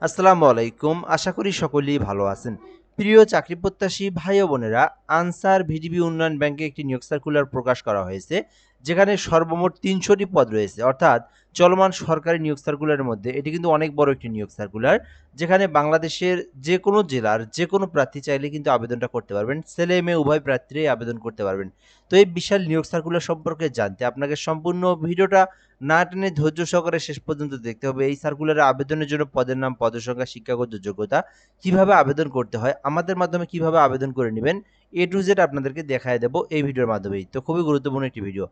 আসসালামু আলাইকুম। আশা করি সকলেই ভালো আছেন। প্রিয় চাকরি প্রত্যাশী ভাই ও বোনেরা, আনসার ভিডিবি উন্নয়ন ব্যাংকে একটি নিয়োগ সার্কুলার প্রকাশ করা হয়েছে, যেখানে সর্বমোট ৩০০টি পদ রয়েছে। অর্থাৎ চলমান সরকারি নিয়োগ সার্কুলারের মধ্যে এটি কিন্তু অনেক বড় একটি নিয়োগ সার্কুলার, যেখানে বাংলাদেশের যেকোনো জেলার যেকোনো প্রার্থী চাইলে কিন্তু আবেদনটা করতে পারবেন। ছেলে মেয়ে উভয় প্রার্থীরাই আবেদন করতে পারবেন। তো এই বিশাল নিয়োগ সার্কুলার সম্পর্কে জানতে আপনাকে সম্পূর্ণ ভিডিওটা না টেনে ধৈর্য সহকারে শেষ পর্যন্ত দেখতে হবে। এই সার্কুলারে আবেদনের জন্য পদের নাম, পদের সংখ্যা, শিক্ষাগত যোগ্যতা, কিভাবে আবেদন করতে হয়, আমাদের মাধ্যমে কিভাবে আবেদন করে নেবেন, এ টু জেড আপনাদেরকে দেখায় দেব এই ভিডিওর মাধ্যমেই। তো খুবই গুরুত্বপূর্ণ একটি ভিডিও।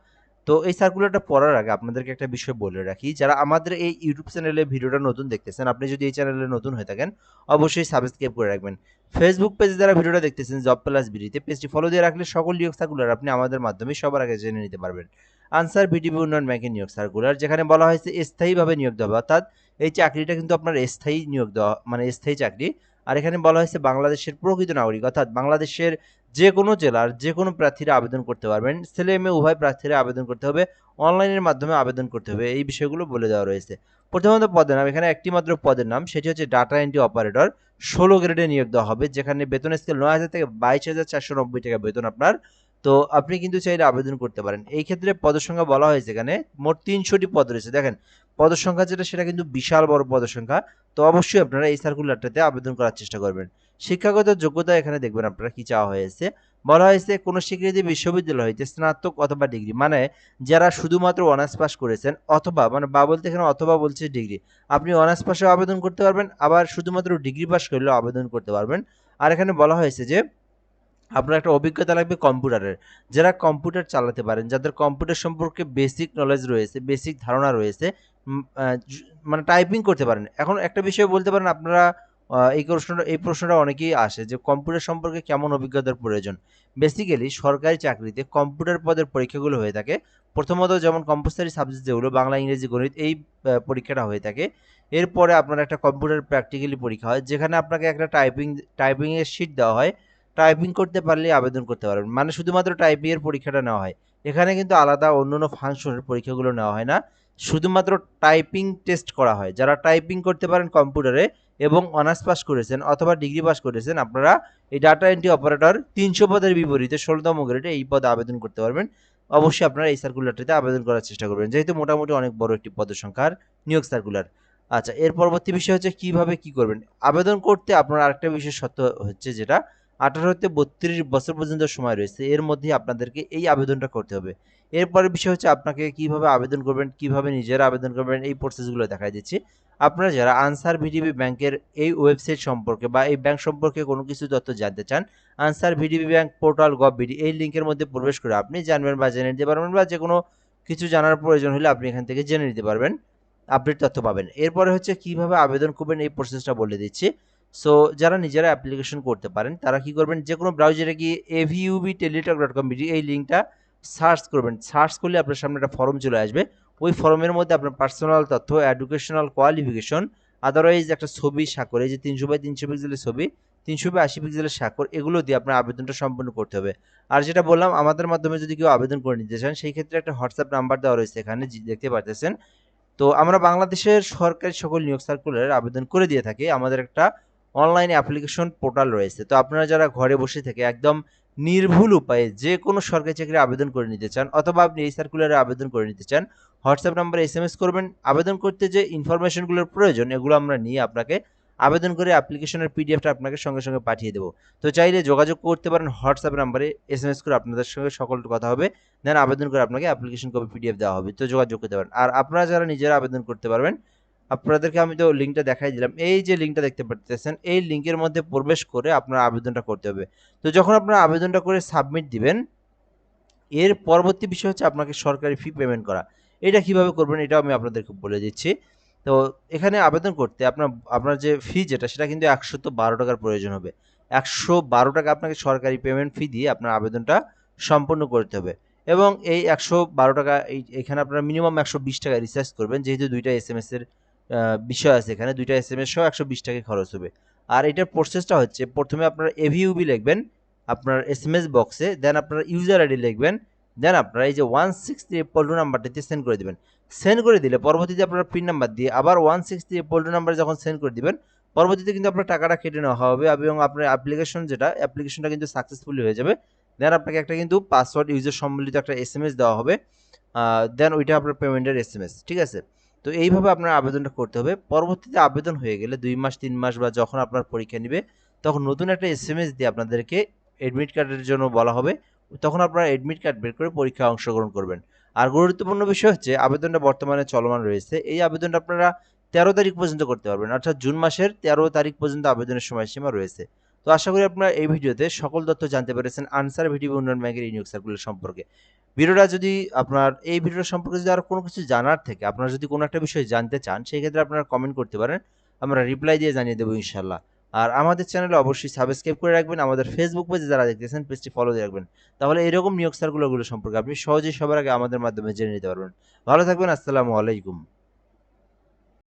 তো এই সার্কুলারটা পড়ার আগে আপনাদেরকে একটা বিষয় বলে রাখি, যারা আমাদের এই ইউটিউব চ্যানেলে ভিডিওটা নতুন দেখতেছেন, আপনি যদি এই চ্যানেলে নতুন হয়ে থাকেন অবশ্যই সাবস্ক্রাইব করে রাখবেন। ফেসবুক পেজে যারা ভিডিওটা দেখতেছেন জব প্লাস বিডিতে, পেজটি ফলো দিয়ে রাখলে সকল নিয়োগ সার্কুলার আপনি আমাদের মাধ্যমে সবার আগে জেনে নিতে পারবেন। আনসার ভিডিপি উন্নয়ন ব্যাংকের নিয়োগ সার্কুলার, যেখানে বলা হয়েছে স্থায়ীভাবে নিয়োগ দেওয়া হবে, অর্থাৎ এই চাকরিটা কিন্তু আপনার স্থায়ী নিয়োগ দেওয়া, মানে স্থায়ী চাকরি। আর এখানে বলা হয়েছে বাংলাদেশের প্রকৃত নাগরিক, অর্থাৎ বাংলাদেশের যে কোনো জেলার যে কোনো প্রার্থীরা আবেদন করতে পারবেন। ছেলে মেয়ে উভয় প্রার্থীরা আবেদন করতে হবে, অনলাইনের মাধ্যমে আবেদন করতে হবে। এই বিষয়গুলো বলে দেওয়া রয়েছে। প্রথমত পদের নাম, এখানে একটি মাত্র পদের নাম, সেটি হচ্ছে ডাটা এন্ট্রি অপারেটর। 16 গ্রেডে নিয়োগ দেওয়া হবে, যেখানে বেতন স্কেল 9,000 থেকে 22,490 টাকা বেতন আপনার। তো আপনি কিন্তু চাইলে আবেদন করতে পারেন। এই ক্ষেত্রে পদের সংখ্যা বলা হয়েছে এখানে মোট ৩০০টি পদ রয়েছে। দেখেন পদের সংখ্যা যেটা, সেটা কিন্তু বিশাল বড় পদের সংখ্যা। তো অবশ্যই আপনারা এই সার্কুলারটাতে আবেদন করার চেষ্টা করবেন। শিক্ষাগত যোগ্যতা এখানে দেখবেন আপনারা কি চাওয়া হয়েছে। বলা হয়েছে কোনো স্বীকৃতি বিশ্ববিদ্যালয় হইতে স্নাতক অথবা ডিগ্রি, মানে যারা শুধুমাত্র অনার্স পাস করেছেন, অথবা মানে বা বলতে এখানে অথবা বলছে ডিগ্রি, আপনি অনার্স পাসেও আবেদন করতে পারবেন, আবার শুধুমাত্র ডিগ্রি পাস করলেও আবেদন করতে পারবেন। আর এখানে বলা হয়েছে যে আপনার একটা অভিজ্ঞতা লাগবে কম্পিউটারের। যারা কম্পিউটার চালাতে পারেন, যাদের কম্পিউটার সম্পর্কে বেসিক নলেজ রয়েছে, বেসিক ধারণা রয়েছে, উম আ জ মানে টাইপিং করতে পারেন। এখন একটা বিষয় বলতে পারেন আপনারা, এই প্রশ্নটা অনেকেই আসে যে কম্পিউটার সম্পর্কে কেমন অভিজ্ঞতার প্রয়োজন? বেসিক্যালি সরকারি চাকরিতে কম্পিউটার পদের পরীক্ষাগুলো হয়ে থাকে। প্রথমত যেমন কম্পালসরি সাবজেক্ট যেগুলো বাংলা, ইংরেজি, গণিত, এই পরীক্ষাটা হয়ে থাকে। এরপরে আপনার একটা কম্পিউটার প্র্যাকটিক্যালি পরীক্ষা হয়, যেখানে আপনাকে একটা টাইপিং এর শিট দেওয়া হয়। টাইপিং করতে পারলেই আবেদন করতে পারবেন। মানে শুধুমাত্র টাইপিং এর পরীক্ষাটা নেওয়া হয়। এখানে কিন্তু আলাদা অন্যান্য ফাংশনের পরীক্ষাগুলো নেওয়া হয় না। শুধুমাত্র টাইপিং টেস্ট করা হয়। যারা টাইপিং করতে পারেন কম্পিউটারে এবং অনার্স পাস করেছেন অথবা ডিগ্রি পাস করেছেন, আপনারা এই ডাটা এন্ট্রি অপারেটর ৩০০ পদের বিপরীতে ১৬তম গ্রেডে এই পদে আবেদন করতে পারবেন। অবশ্যই আপনারা এই সার্কুলারটিতে আবেদন করার চেষ্টা করবেন। যেহেতু মোটামুটি অনেক বড় একটি পদের সংখ্যার নিয়োগ সার্কুলার। আচ্ছা, এর পরবর্তী বিষয় হচ্ছে কিভাবে কি করবেন? আবেদন করতে আপনার আরেকটা বিশেষ শর্ত হচ্ছে, যেটা ১৮ হতে ৩২ বছর পর্যন্ত সময় রয়েছে। এর মধ্যেই আপনাদেরকে এই আবেদনটা করতে হবে। এরপরের বিষয় হচ্ছে আপনাকে কিভাবে আবেদন করবেন, কিভাবে নিজেরা আবেদন করবেন, এই প্রসেসগুলো দেখায় দিচ্ছি। আপনারা যারা আনসার ভিডিবি ব্যাংকের এই ওয়েবসাইট সম্পর্কে বা এই ব্যাংক সম্পর্কে কোনো কিছু তথ্য জানতে চান, answer VDB bank portal gov BD এই লিঙ্কের মধ্যে প্রবেশ করে আপনি জানবেন বা জেনে নিতে পারবেন, বা যেকোনো কিছু জানার প্রয়োজন হলে আপনি এখান থেকে জেনে নিতে পারবেন, আপডেট তথ্য পাবেন। এরপরে হচ্ছে কিভাবে আবেদন করবেন এই প্রসেসটা বলে দিচ্ছি। সো যারা নিজেরা অ্যাপ্লিকেশন করতে পারেন তারা কি করবেন, যে কোনো ব্রাউজারে গিয়ে avubteletalk.com এই লিঙ্কটা সার্চ করবেন। সার্চ করলে আপনার সামনে একটা ফর্ম চলে আসবে। ওই ফর্মের মধ্যে আপনার পার্সোনাল তথ্য, এডুকেশনাল কোয়ালিফিকেশন, আদারওয়াইজ একটা ছবি, স্বাক্ষর, এই যে ৩০০ বাই ৩০০ পিক্সেলের ছবি, ৩০০ বাই ৮০ পিক্সেলের স্বাক্ষর, এগুলো দিয়ে আপনার আবেদনটা সম্পূর্ণ করতে হবে। আর যেটা বললাম, আমাদের মাধ্যমে যদি কেউ আবেদন করে নিতে চান, সেই ক্ষেত্রে একটা হোয়াটসঅ্যাপ নাম্বার দেওয়া রয়েছে এখানে, দেখতে পারতেছেন। তো আমরা বাংলাদেশের সরকারি সকল নিয়োগ সার্কুলারের আবেদন করে দিয়ে থাকি। আমাদের একটা অনলাইন অ্যাপ্লিকেশন পোর্টাল রয়েছে। তো আপনারা যারা ঘরে বসে থেকে একদম নির্ভুল উপায়ে যে কোনো সরকারি চাকরির আবেদন করে নিতে চান, অথবা আপনি এই সার্কুলারে আবেদন করে নিতে চান, হোয়াটসঅ্যাপ নাম্বারে এসএমএস করবেন। আবেদন করতে যে ইনফরমেশনগুলোর প্রয়োজন এগুলো আমরা নিয়ে আপনাকে আবেদন করে অ্যাপ্লিকেশনের পিডিএফটা আপনাকে সঙ্গে সঙ্গে পাঠিয়ে দেবো। তো চাইলে যোগাযোগ করতে পারেন হোয়াটসঅ্যাপ নাম্বারে, এসএমএস করে আপনাদের সঙ্গে সকল কথা হবে। দেন আবেদন করে আপনাকে অ্যাপ্লিকেশন কপি পিডিএফ দেওয়া হবে। তো যোগাযোগ করতে পারেন। আর আপনারা যারা নিজেরা আবেদন করতে পারবেন, আপনাদেরকে আমি তো লিঙ্কটা দেখাই দিলাম। এই যে লিঙ্কটা দেখতে পারতেছেন, এই লিঙ্কের মধ্যে প্রবেশ করে আপনার আবেদনটা করতে হবে। তো যখন আপনারা আবেদনটা করে সাবমিট দিবেন, এর পরবর্তী বিষয় হচ্ছে আপনাকে সরকারি ফি পেমেন্ট করা। এটা কিভাবে করবেন এটাও আমি আপনাদেরকে বলে দিচ্ছি। তো এখানে আবেদন করতে আপনার যে ফি যেটা, সেটা কিন্তু ৳১১২ প্রয়োজন হবে। ৳১১২ আপনাকে সরকারি পেমেন্ট ফি দিয়ে আপনার আবেদনটা সম্পন্ন করতে হবে। এবং এই ৳১১২ এখানে আপনারা মিনিমাম ৳১২০ রিচার্জ করবেন। যেহেতু ২ টা এসএমএস এর বিষয় আছে এখানে, ২ টা এসএমএস সহ ৳১২০ খরচ হবে। আর এটার প্রসেসটা হচ্ছে, প্রথমে আপনারা এভিইউবি লিখবেন আপনার এসএমএস বক্সে, দেন আপনার ইউজার আইডি লিখবেন, দেন আপনারা এই যে 163 নাম্বারটিতে সেন্ড করে দিবেন। সেন্ড করে দিলে পরবর্তীতে আপনারা পিন নাম্বার দিয়ে আবার 163 নাম্বারে যখন সেন্ড করে দিবেন, পরবর্তীতে কিন্তু আপনার টাকাটা কেটে নেওয়া হবে এবং আপনার অ্যাপ্লিকেশনটা কিন্তু সাকসেসফুলি হয়ে যাবে। দেন আপনাকে একটা কিন্তু পাসওয়ার্ড ইউজার সম্বলিত একটা এসএমএস দেওয়া হবে। দেন ওইটা আপনার পেমেন্টের এসএমএস, ঠিক আছে? তো এইভাবে আপনার আবেদনটা করতে হবে। পরবর্তীতে আবেদন হয়ে গেলে 2 মাস 3 মাস বা যখন আপনার পরীক্ষা নিবে, তখন নতুন একটা এসএমএস দিয়ে আপনাদেরকে এডমিট কার্ডের জন্য বলা হবে। তখন আপনারা এডমিট কার্ড বের করে পরীক্ষায় অংশগ্রহণ করবেন। আর গুরুত্বপূর্ণ বিষয় হচ্ছে আবেদনটা বর্তমানে চলমান রয়েছে। এই আবেদনটা আপনারা 13 তারিখ পর্যন্ত করতে পারবেন। অর্থাৎ জুন মাসের 13 তারিখ পর্যন্ত আবেদনের সময়সীমা রয়েছে। তো আশা করি আপনারা এই ভিডিওতে সকল তথ্য জানতে পেরেছেন আনসার ভিডিপি উন্নয়ন ব্যাংকের এই নিয়োগ সার্কুলার সম্পর্কে। এই ভিডিওটা সম্পর্কে যদি আরো কোনো কিছু জানার থেকে আপনারা যদি কোনো একটা বিষয় জানতে চান, সেই ক্ষেত্রে আপনারা কমেন্ট করতে পারেন। আমরা রিপ্লাই দিয়ে জানিয়ে দেবো ইনশাআল্লাহ। আর আমাদের চ্যানেলে অবশ্যই সাবস্ক্রাইব করে রাখবেন। আমাদের ফেসবুক পেজে যারা দেখতেছেন পেজটি ফলো দিয়ে রাখবেন। তাহলে এরকম নিয়োগ সার্কুলারগুলো সম্পর্কে আপনি সহজেই সবার আগে আমাদের মাধ্যমে জেনে নিতে পারবেন। ভালো থাকবেন। আসসালামু আলাইকুম।